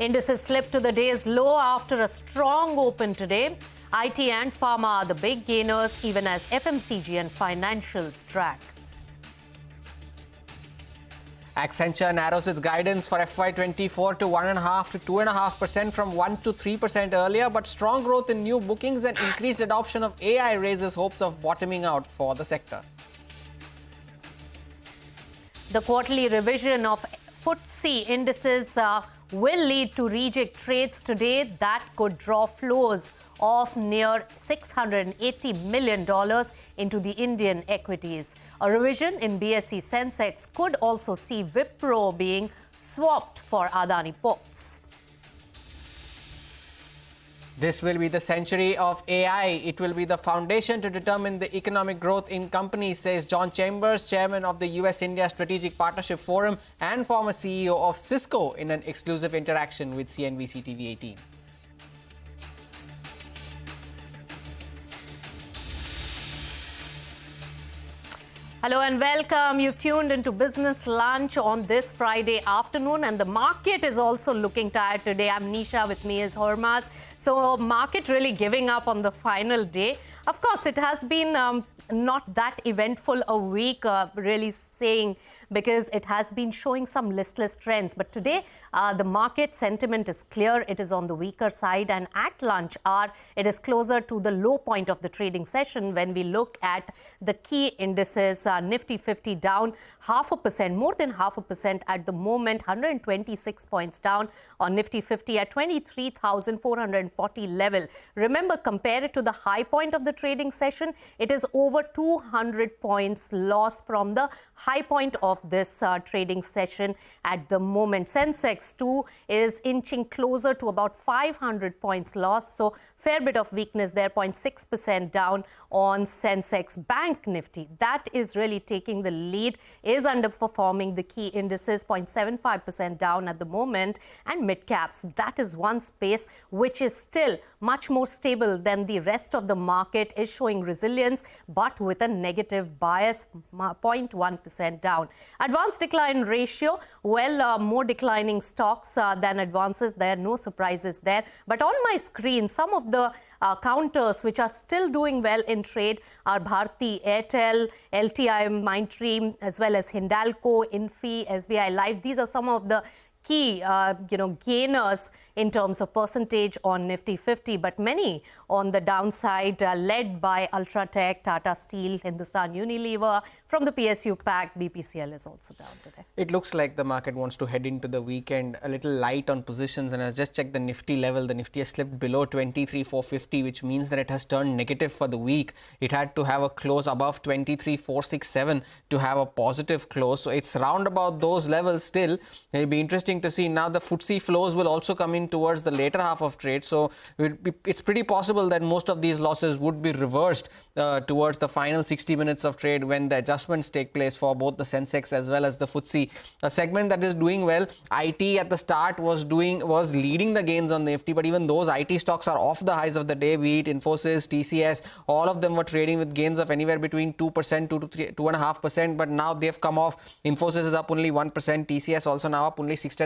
Indices slipped to the day's low after a strong open today. IT and Pharma are the big gainers, even as FMCG and financials drag. Accenture narrows its guidance for FY24 to 1.5 to 2.5% from 1 to 3% earlier, but strong growth in new bookings and increased adoption of AI raises hopes of bottoming out for the sector. The quarterly revision of Footsie indices will lead to reject trades today that could draw flows of near $680 million into the Indian equities. A revision in BSE Sensex could also see Wipro being swapped for Adani Ports. This will be the century of AI. It will be the foundation to determine the economic growth in companies, says John Chambers, chairman of the US-India Strategic Partnership Forum and former CEO of Cisco, in an exclusive interaction with CNBC-TV18. Hello and welcome. You've tuned into Business Lunch on this Friday afternoon, and the market is also looking tired today. I'm Nisha, with me is Hormaz. So market really giving up on the final day. Of course, it has been not that eventful a week, really saying, because it has been showing some listless trends. But today, the market sentiment is clear. It is on the weaker side, and at lunch hour, it is closer to the low point of the trading session when we look at the key indices. Nifty 50 down 0.5%, more than 0.5% at the moment, 126 points down on Nifty 50 at 23,440 level. Remember, compare it to the high point of the trading session, it is over 200 points loss from the high point of this trading session at the moment. Sensex too is inching closer to about 500 points loss. So fair bit of weakness there, 0.6% down on Sensex. Bank Nifty, that is really taking the lead, is underperforming the key indices, 0.75% down at the moment. And mid caps, that is one space which is still much more stable than the rest of the market, is showing resilience, but with a negative bias, 0.1% down. Advance decline ratio, well, more declining stocks than advances. There are no surprises there. But on my screen, some of the counters which are still doing well in trade are Bharti Airtel, LTI Mindtree, as well as Hindalco, Infi, SBI Life. These are some of the key gainers in terms of percentage on Nifty 50, but many on the downside, led by Ultratech, Tata Steel, Hindustan Unilever. From the PSU pack, BPCL is also down today. It looks like the market wants to head into the weekend a little light on positions, and I just checked the Nifty level. The Nifty has slipped below 23,450, which means that it has turned negative for the week. It had to have a close above 23,467 to have a positive close. So it's round about those levels still. It'll be interesting to see. Now the Footsie flows will also come in towards the later half of trade, so it's pretty possible that most of these losses would be reversed towards the final 60 minutes of trade when the adjustments take place for both the Sensex as well as the Footsie. A segment that is doing well, IT at the start was leading the gains on the Nifty, but even those IT stocks are off the highs of the day, be it Infosys, TCS, all of them were trading with gains of anywhere between 2%, 2 to 2.5%, but now they've come off. Infosys is up only 1%, TCS also now up only 0.6%.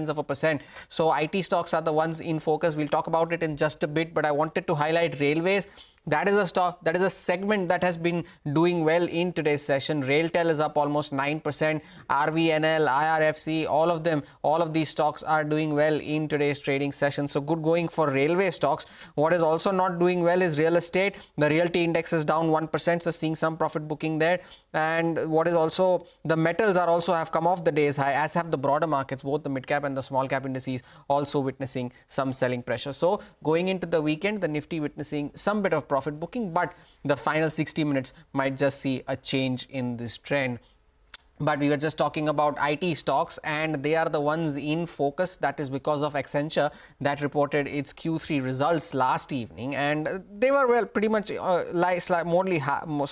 So IT stocks are the ones in focus. We'll talk about it in just a bit, but I wanted to highlight railways. That is a stock, that is a segment that has been doing well in today's session. RailTel is up almost 9%. RVNL, IRFC, all of these stocks are doing well in today's trading session. So good going for railway stocks. What is also not doing well is real estate. The realty index is down 1%, so seeing some profit booking there. And what is also, the metals are also have come off the day's high, as have the broader markets, both the mid cap and the small cap indices also witnessing some selling pressure. So going into the weekend, the Nifty witnessing some bit of profit booking, but the final 60 minutes might just see a change in this trend. But we were just talking about IT stocks, and they are the ones in focus. That is because of Accenture that reported its Q3 results last evening, and they were, well, pretty much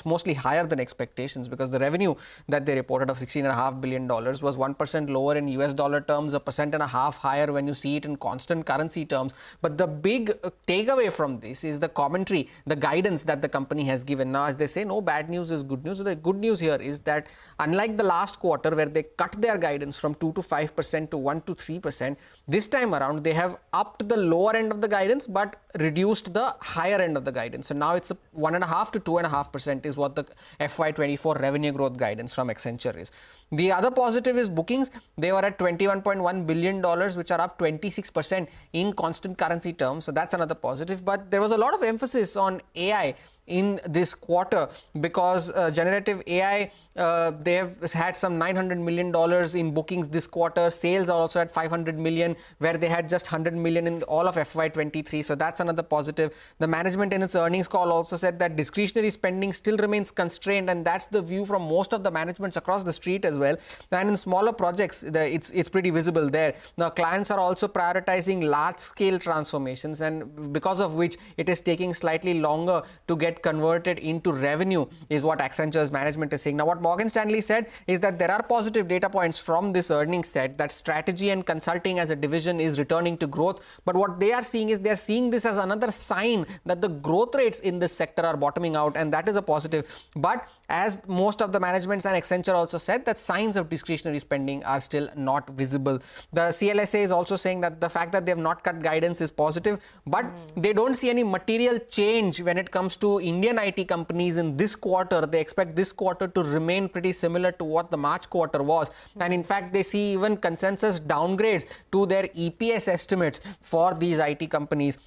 mostly higher than expectations, because the revenue that they reported of $16.5 billion was 1% lower in US dollar terms, 1.5% higher when you see it in constant currency terms. But the big takeaway from this is the commentary, the guidance that the company has given. Now, as they say, no bad news is good news. So the good news here is that, unlike the last quarter where they cut their guidance from 2 to 5% to 1 to 3%. This time around, they have upped the lower end of the guidance but reduced the higher end of the guidance. So now it's a 1.5 to 2.5% is what the FY24 revenue growth guidance from Accenture is. The other positive is bookings. They were at $21.1 billion, which are up 26% in constant currency terms. So that's another positive. But there was a lot of emphasis on AI in this quarter because generative AI, they have had some $900 million in bookings this quarter. Sales are also at 500 million, where they had just 100 million in all of FY23. So that's another positive. The management in its earnings call also said that discretionary spending still remains constrained, and that's the view from most of the managements across the street as well. And in smaller projects, it's pretty visible there. Now, clients are also prioritizing large-scale transformations, and because of which it is taking slightly longer to get converted into revenue, is what Accenture's management is saying. Now, what Morgan Stanley said is that there are positive data points from this earnings set that strategy and consulting as a division is returning to growth. But what they are seeing is they're seeing this as another sign that the growth rates in this sector are bottoming out, and that is a positive. But as most of the managements and Accenture also said, that signs of discretionary spending are still not visible. The CLSA is also saying that the fact that they have not cut guidance is positive, but they don't see any material change when it comes to Indian IT companies in this quarter. They expect this quarter to remain pretty similar to what the March quarter was. And in fact, they see even consensus downgrades to their EPS estimates for these IT companies.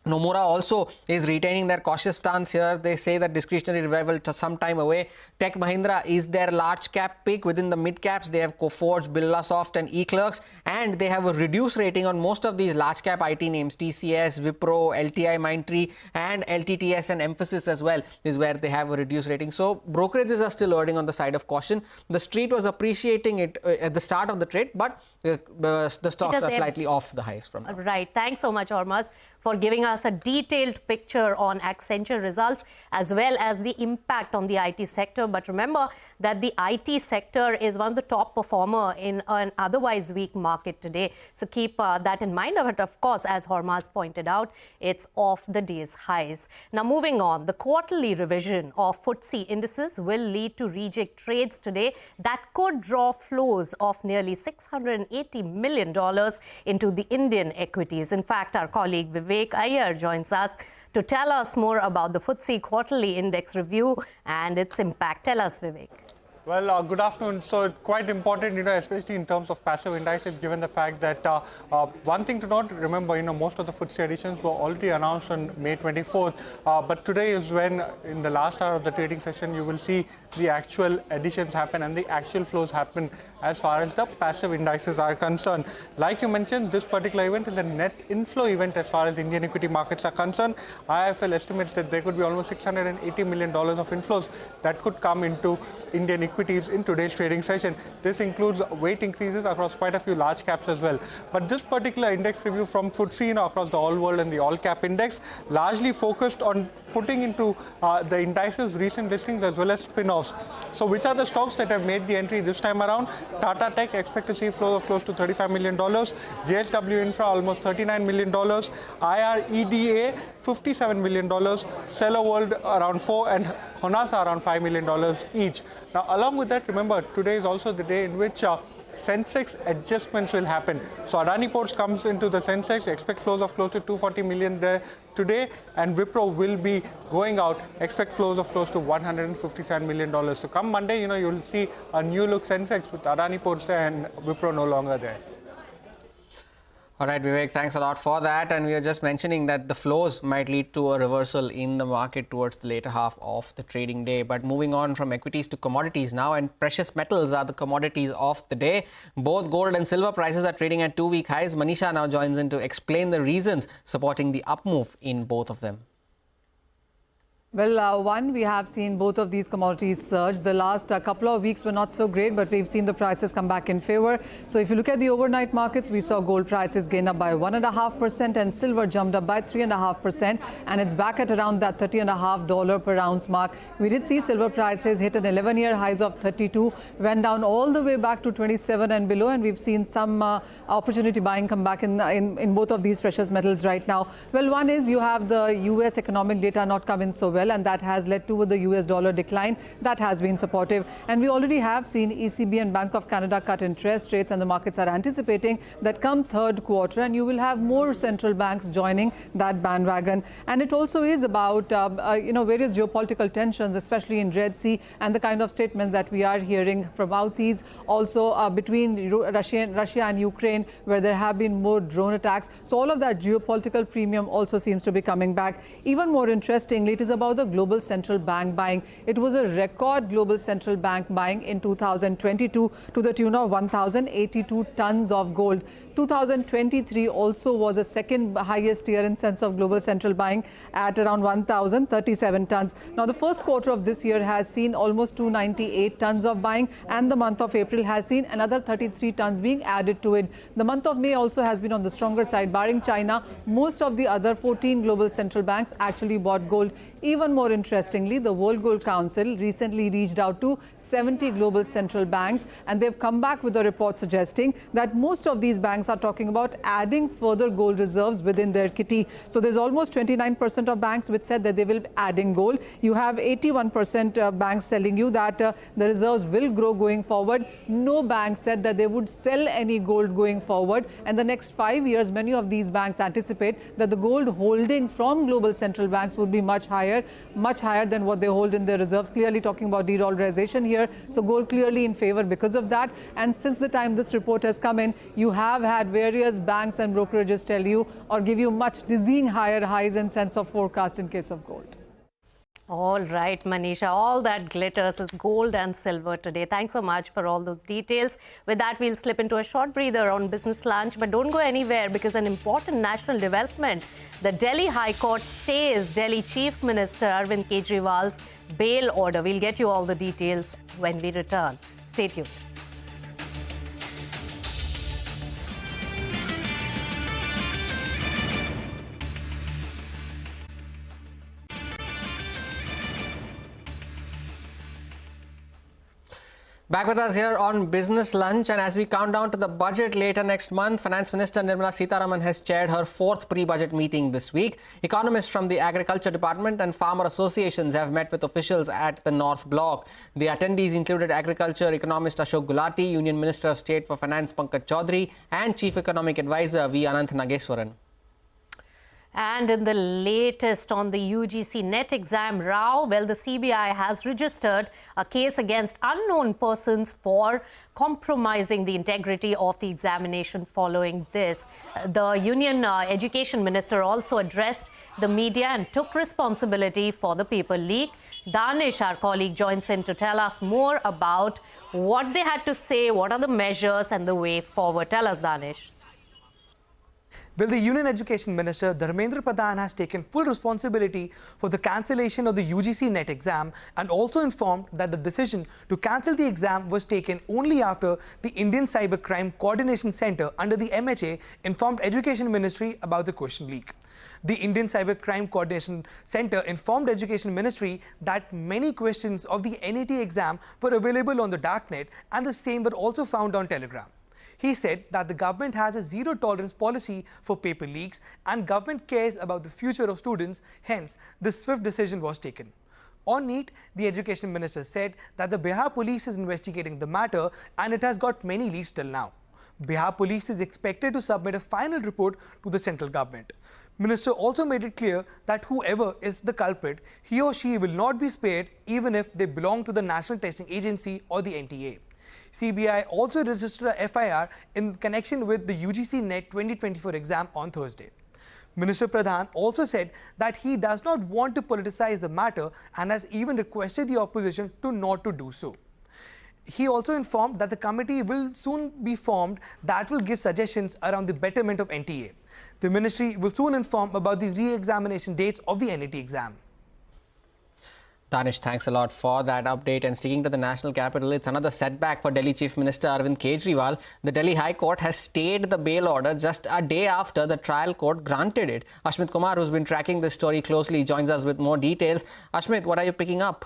Nomura also is retaining their cautious stance here. They say that discretionary revival to some time away. Tech Mahindra is their large cap pick. Within the mid caps, they have Coforge, Birlasoft and eClerx, and they have a reduced rating on most of these large cap IT names. TCS, Wipro, LTI Mindtree and LTTS and Emphasis as well is where they have a reduced rating. So brokerages are still erring on the side of caution. The street was appreciating it at the start of the trade, but the stocks are slightly off the highs from now. Right. Thanks so much, Hormaz, for giving us a detailed picture on Accenture results as well as the impact on the IT sector. But remember that the IT sector is one of the top performer in an otherwise weak market today. So keep that in mind. But of course, as Hormaz pointed out, it's off the day's highs. Now, moving on, the quarterly revision of Footsie indices will lead to reject trades today that could draw flows of nearly $680 million into the Indian equities. In fact, our colleague Vivek Iyer joins us to tell us more about the Footsie quarterly index review and its impact. Tell us, Vivek. Well, good afternoon. So quite important, especially in terms of passive indices, given the fact that one thing to note, remember, most of the Footsie additions were already announced on May 24th. But today is when, in the last hour of the trading session, you will see the actual additions happen and the actual flows happen as far as the passive indices are concerned. Like you mentioned, this particular event is a net inflow event as far as Indian equity markets are concerned. IIFL estimates that there could be almost $680 million of inflows that could come into Indian equities in today's trading session. This includes weight increases across quite a few large caps as well. But this particular index review from Footsie across the all world and the all cap index largely focused on putting into the indices recent listings as well as spin-offs. So which are the stocks that have made the entry this time around? Tata Tech expect to see flows of close to $35 million. JSW Infra almost $39 million. IREDA $57 million. Seller World around 4 and Honasa around $5 million each. Now, along with that, remember, today is also the day in which Sensex adjustments will happen. So Adani Ports comes into the Sensex, expect flows of close to 240 million there today, and Wipro will be going out, expect flows of close to $157 million. So come Monday, you'll see a new look Sensex with Adani Ports there and Wipro no longer there. All right, Vivek, thanks a lot for that. And we were just mentioning that the flows might lead to a reversal in the market towards the later half of the trading day. But moving on from equities to commodities now, and precious metals are the commodities of the day. Both gold and silver prices are trading at 2-week highs. Manisha now joins in to explain the reasons supporting the up move in both of them. Well, we have seen both of these commodities surge. The last couple of weeks were not so great, but we've seen the prices come back in favor. So if you look at the overnight markets, we saw gold prices gain up by 1.5% and silver jumped up by 3.5%. And it's back at around that $30.5 per ounce mark. We did see silver prices hit an 11-year highs of 32, went down all the way back to 27 and below. And we've seen some opportunity buying come back in both of these precious metals right now. Well, one is you have the US economic data not come in so well. well, and that has led to the US dollar decline. That has been supportive. And we already have seen ECB and Bank of Canada cut interest rates, and the markets are anticipating that come third quarter, and you will have more central banks joining that bandwagon. And it also is about, various geopolitical tensions, especially in Red Sea, and the kind of statements that we are hearing from Houthis, also between Russia and Ukraine, where there have been more drone attacks. So all of that geopolitical premium also seems to be coming back. Even more interestingly, it is about the global central bank buying. It was a record global central bank buying in 2022 to the tune of 1,082 tons of gold. 2023 also was a second highest year in sense of global central buying at around 1,037 tons. Now, the first quarter of this year has seen almost 298 tons of buying, and the month of April has seen another 33 tons being added to it. The month of May also has been on the stronger side. Barring China, most of the other 14 global central banks actually bought gold. Even more interestingly, the World Gold Council recently reached out to 70 global central banks, and they've come back with a report suggesting that most of these banks are talking about adding further gold reserves within their kitty. So there's almost 29% of banks which said that they will be adding gold. You have 81% banks telling you that the reserves will grow going forward. No bank said that they would sell any gold going forward. And the next 5 years, many of these banks anticipate that the gold holding from global central banks would be much higher than what they hold in their reserves. Clearly talking about de-dollarization here. So gold clearly in favor because of that. And since the time this report has come in, you have had various banks and brokerages tell you or give you much dizzying higher highs in sense of forecast in case of gold. All right, Manisha, all that glitters is gold and silver today. Thanks so much for all those details. With that, we'll slip into a short breather on Business Lunch, but don't go anywhere because an important national development. The Delhi High Court stays Delhi Chief Minister Arvind Kejriwal's bail order. We'll get you all the details when we return. Stay tuned. Back with us here on Business Lunch, and as we count down to the budget later next month, Finance Minister Nirmala Sitharaman has chaired her fourth pre-budget meeting this week. Economists from the Agriculture Department and farmer associations have met with officials at the North Block. The attendees included Agriculture economist Ashok Gulati, Union Minister of State for Finance Pankaj Chaudhary, and Chief Economic Advisor V. Ananth Nageswaran. And in the latest on the UGC net exam row, well, the CBI has registered a case against unknown persons for compromising the integrity of the examination following this. The Union Education Minister also addressed the media and took responsibility for the paper leak. Danish, our colleague, joins in to tell us more about what they had to say, what are the measures and the way forward. Tell us, Danish. Well, the Union Education Minister Dharmendra Pradhan has taken full responsibility for the cancellation of the UGC NET exam and also informed that the decision to cancel the exam was taken only after the Indian Cybercrime Coordination Centre under the MHA informed Education Ministry about the question leak. The Indian Cybercrime Coordination Centre informed Education Ministry that many questions of the NET exam were available on the darknet and the same were also found on Telegram. He said that the government has a zero-tolerance policy for paper leaks and government cares about the future of students, hence this swift decision was taken. On NEET, the Education Minister said that the Bihar Police is investigating the matter and it has got many leads till now. Bihar Police is expected to submit a final report to the central government. Minister also made it clear that whoever is the culprit, he or she will not be spared even if they belong to the National Testing Agency or the NTA. CBI also registered a FIR in connection with the UGC NET 2024 exam on Thursday. Minister Pradhan also said that he does not want to politicize the matter and has even requested the opposition to not to do so. He also informed that the committee will soon be formed that will give suggestions around the betterment of NTA. The ministry will soon inform about the re-examination dates of the NET exam. Danish, thanks a lot for that update. And sticking to the national capital, it's another setback for Delhi Chief Minister Arvind Kejriwal. The Delhi High Court has stayed the bail order just a day after the trial court granted it. Ashmit Kumar, who's been tracking this story closely, joins us with more details. Ashmit, what are you picking up?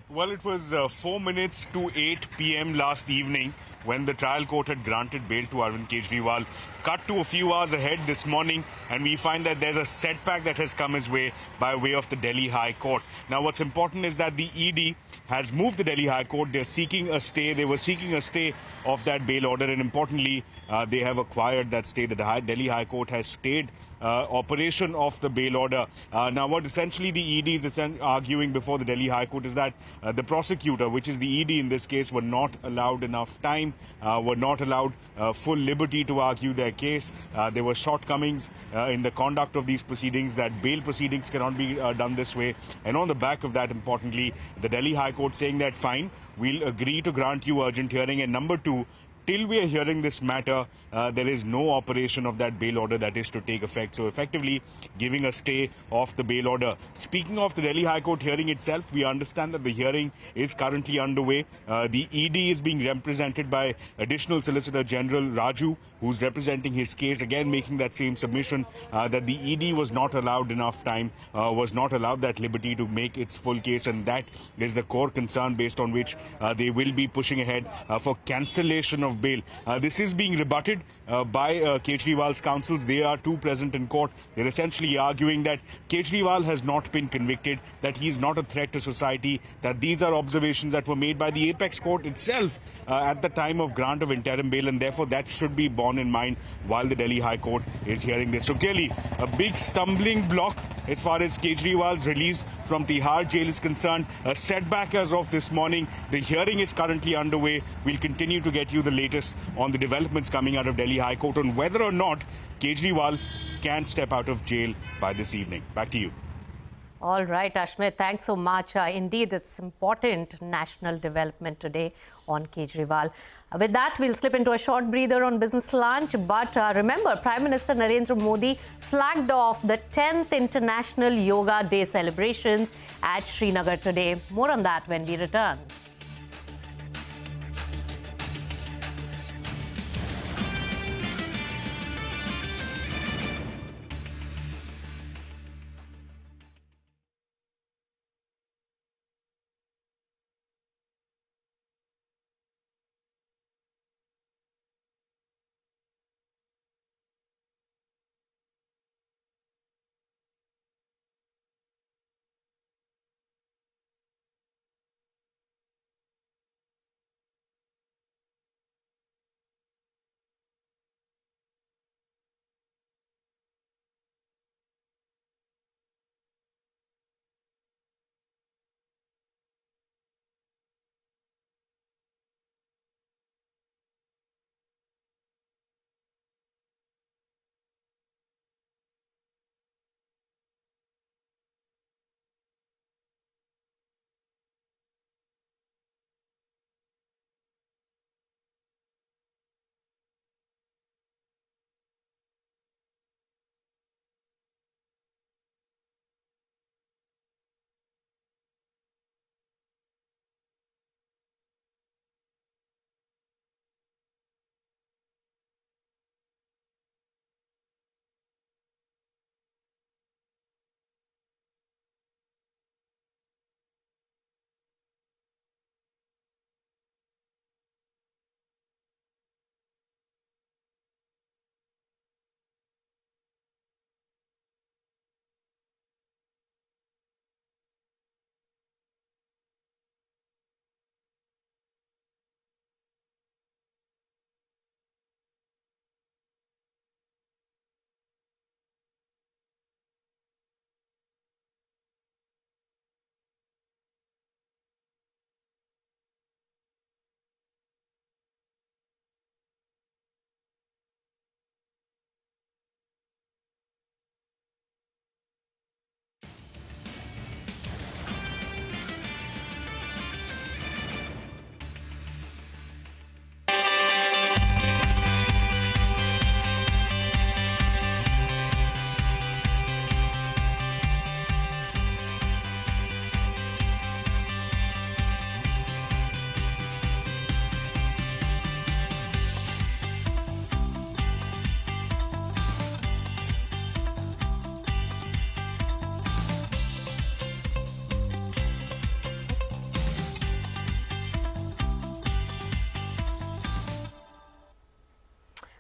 Well, it was 4 minutes to 8 p.m. last evening when the trial court had granted bail to Arvind Kejriwal. Cut to a few hours ahead this morning, and we find that there's a setback that has come his way by way of the Delhi High Court. Now, what's important is that the ED has moved the Delhi High Court. They're seeking a stay. They were seeking a stay of that bail order, and importantly, they have acquired that stay. The Delhi High Court has stayed operation of the bail order. Now, what essentially the ED is arguing before the Delhi High Court is that the prosecutor, which is the ED in this case, were not allowed enough time, were not allowed full liberty to argue their case. There were shortcomings in the conduct of these proceedings, that bail proceedings cannot be done this way. And on the back of that, importantly, the Delhi High Court saying that, fine, we'll agree to grant you urgent hearing. And number two, till we are hearing this matter, there is no operation of that bail order that is to take effect. So effectively giving a stay of the bail order. Speaking of the Delhi High Court hearing itself, we understand that the hearing is currently underway. The ED is being represented by Additional Solicitor General Raju, who's representing his case, again making that same submission that the ED was not allowed enough time, was not allowed that liberty to make its full case, and that is the core concern based on which they will be pushing ahead for cancellation of bail. This is being rebutted by Kejriwal's counsels. They are too present in court. They're essentially arguing that Kejriwal has not been convicted, that he is not a threat to society, that these are observations that were made by the apex court itself at the time of grant of interim bail, and therefore that should be borne in mind while the Delhi High Court is hearing this. So clearly a big stumbling block as far as Kejriwal's release from Tihar jail is concerned. A setback as of this morning. The hearing is currently underway. We'll continue to get you the latest on the developments coming out of Delhi High Court on whether or not Kejriwal can step out of jail by this evening. Back to you. All right, Ashmit, thanks so much. Indeed, it's important national development today on Kejriwal. With that, we'll slip into a short breather on Business Lunch. But remember, Prime Minister Narendra Modi flagged off the 10th International Yoga Day celebrations at Srinagar today. More on that when we return.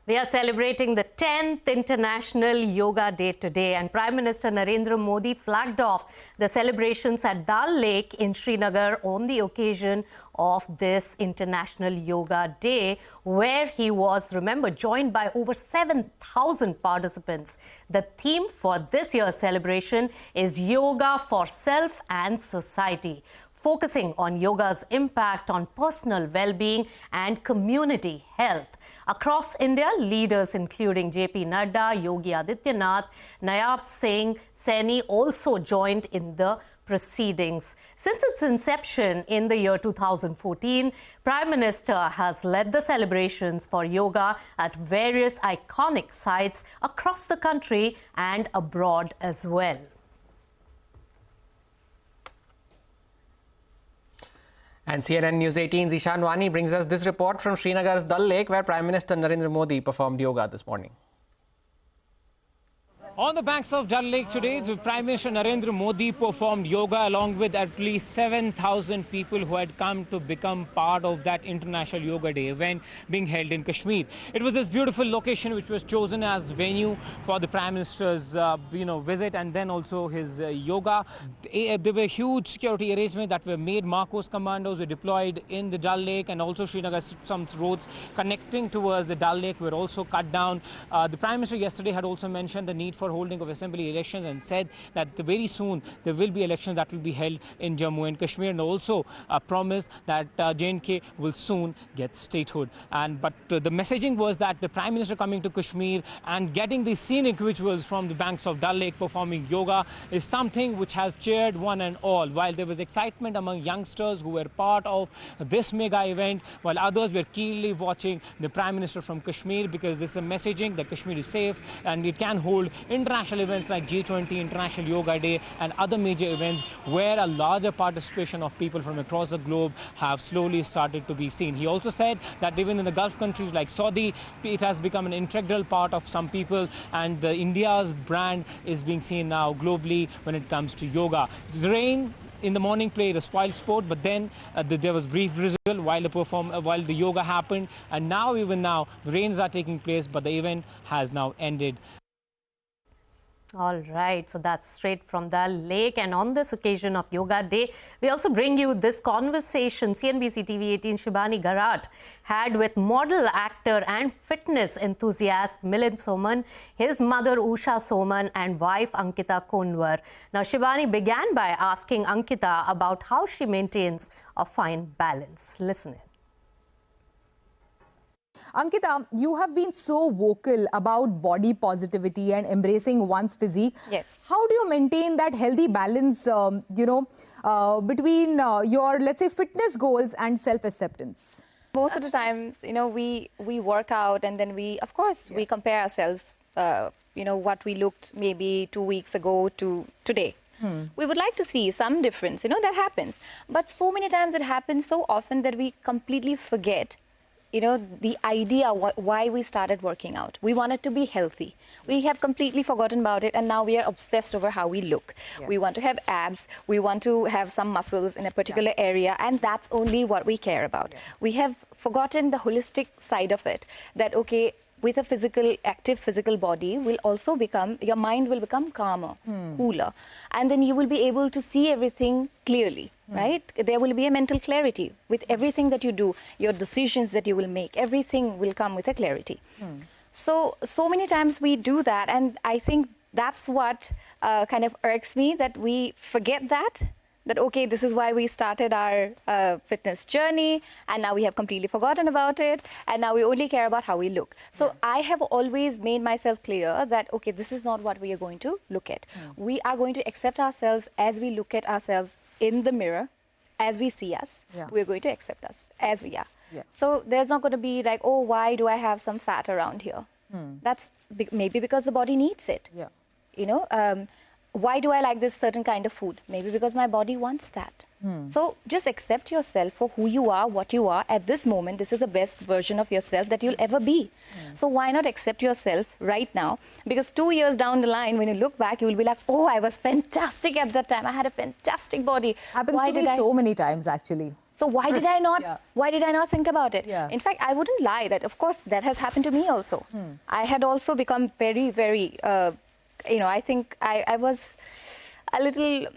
We are celebrating the 10th International Yoga Day today, and Prime Minister Narendra Modi flagged off the celebrations at Dal Lake in Srinagar on the occasion of this International Yoga Day, where he was, remember, joined by over 7,000 participants. The theme for this year's celebration is Yoga for Self and Society, focusing on yoga's impact on personal well-being and community health. Across India, leaders including JP Nadda, Yogi Adityanath, Nayab Singh Saini also joined in the proceedings. Since its inception in the year 2014, Prime Minister has led the celebrations for yoga at various iconic sites across the country and abroad as well. And CNN News 18's Ishan Wani brings us this report from Srinagar's Dal Lake, where Prime Minister Narendra Modi performed yoga this morning. On the banks of Dal Lake today, the Prime Minister Narendra Modi performed yoga along with at least 7,000 people who had come to become part of that International Yoga Day event being held in Kashmir. It was this beautiful location which was chosen as venue for the Prime Minister's visit and then also his yoga. There were huge security arrangements that were made. Marcos commandos were deployed in the Dal Lake, and also Srinagar, some roads connecting towards the Dal Lake were also cut down. The Prime Minister yesterday had also mentioned the need for holding of assembly elections and said that very soon there will be elections that will be held in Jammu and Kashmir, and also promised that J&K will soon get statehood. But the messaging was that the Prime Minister coming to Kashmir and getting the scenic visuals from the banks of Dal Lake performing yoga is something which has cheered one and all. While there was excitement among youngsters who were part of this mega event, while others were keenly watching the Prime Minister from Kashmir, because this is a messaging that Kashmir is safe and it can hold international events like G20, International Yoga Day and other major events where a larger participation of people from across the globe have slowly started to be seen. He also said that even in the Gulf countries like Saudi, it has become an integral part of some people, and India's brand is being seen now globally when it comes to yoga. The rain in the morning played a spoil sport, but then there was brief drizzle while the yoga happened, and even now the rains are taking place, but the event has now ended. All right, so that's straight from Dal Lake. And on this occasion of Yoga Day, we also bring you this conversation CNBC-TV18 Shibani Garat had with model, actor and fitness enthusiast Milind Soman, his mother Usha Soman and wife Ankita Konwar. Now, Shibani began by asking Ankita about how she maintains a fine balance. Listen in. Ankita, you have been so vocal about body positivity and embracing one's physique. Yes. How do you maintain that healthy balance, between your, let's say, fitness goals and self-acceptance? Most of the times, we work out and then we compare ourselves, what we looked maybe 2 weeks ago to today. We would like to see some difference, that happens. But so many times it happens so often that we completely forget the idea why we started working out. We wanted to be healthy. We have completely forgotten about it, and now we are obsessed over how we look. Yeah. We want to have abs. We want to have some muscles in a particular area, and that's only what we care about. Yeah. We have forgotten the holistic side of it, that, okay, with a active physical body your mind will become calmer, cooler, and then you will be able to see everything clearly, right? There will be a mental clarity with everything that you do, your decisions that you will make, everything will come with a clarity. So many times we do that, and I think that's what kind of irks me, that we forget that okay, this is why we started our fitness journey, and now we have completely forgotten about it, and now we only care about how we look. So I have always made myself clear that, okay, this is not what we are going to look at. We are going to accept ourselves as we look at ourselves in the mirror, as we see us. We're going to accept us as we are. So there's not going to be like, oh, why do I have some fat around here? That's maybe because the body needs it. Why do I like this certain kind of food? Maybe because my body wants that. So just accept yourself for who you are, what you are. At this moment, this is the best version of yourself that you'll ever be. So why not accept yourself right now? Because 2 years down the line, when you look back, you will be like, oh, I was fantastic at that time. I had a fantastic body. Happens to me so many times, actually. So why did I not? Yeah. Why did I not think about it? Yeah. In fact, I wouldn't lie that, of course, that has happened to me also. I had also become very, very, I think I was a little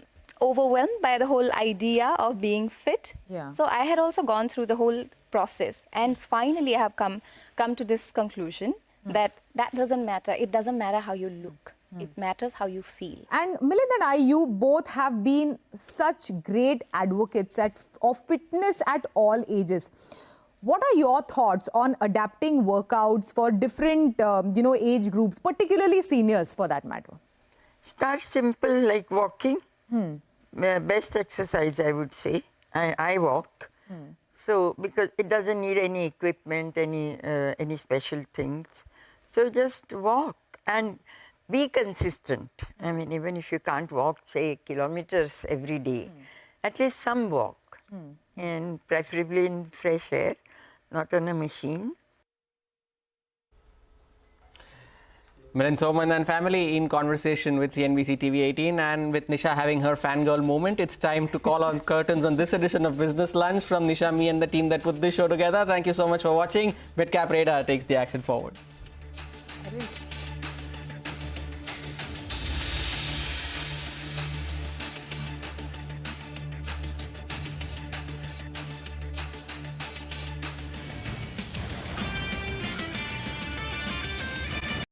overwhelmed by the whole idea of being fit. Yeah. So I had also gone through the whole process, and finally I have come to this conclusion that doesn't matter. It doesn't matter how you look. It matters how you feel. And Milind and I, you both have been such great advocates of fitness at all ages. What are your thoughts on adapting workouts for different, age groups, particularly seniors for that matter? Start simple, like walking. Best exercise, I would say. I walk. So, because it doesn't need any equipment, any special things. So just walk and be consistent. I mean, even if you can't walk, say, kilometers every day, at least some walk. And preferably in fresh air, not on a machine. Milind Soman and family in conversation with CNBC-TV18, and with Nisha having her fangirl moment, it's time to call on curtains on this edition of Business Lunch. From Nisha, me and the team that put this show together, thank you so much for watching. Midcap Radar takes the action forward.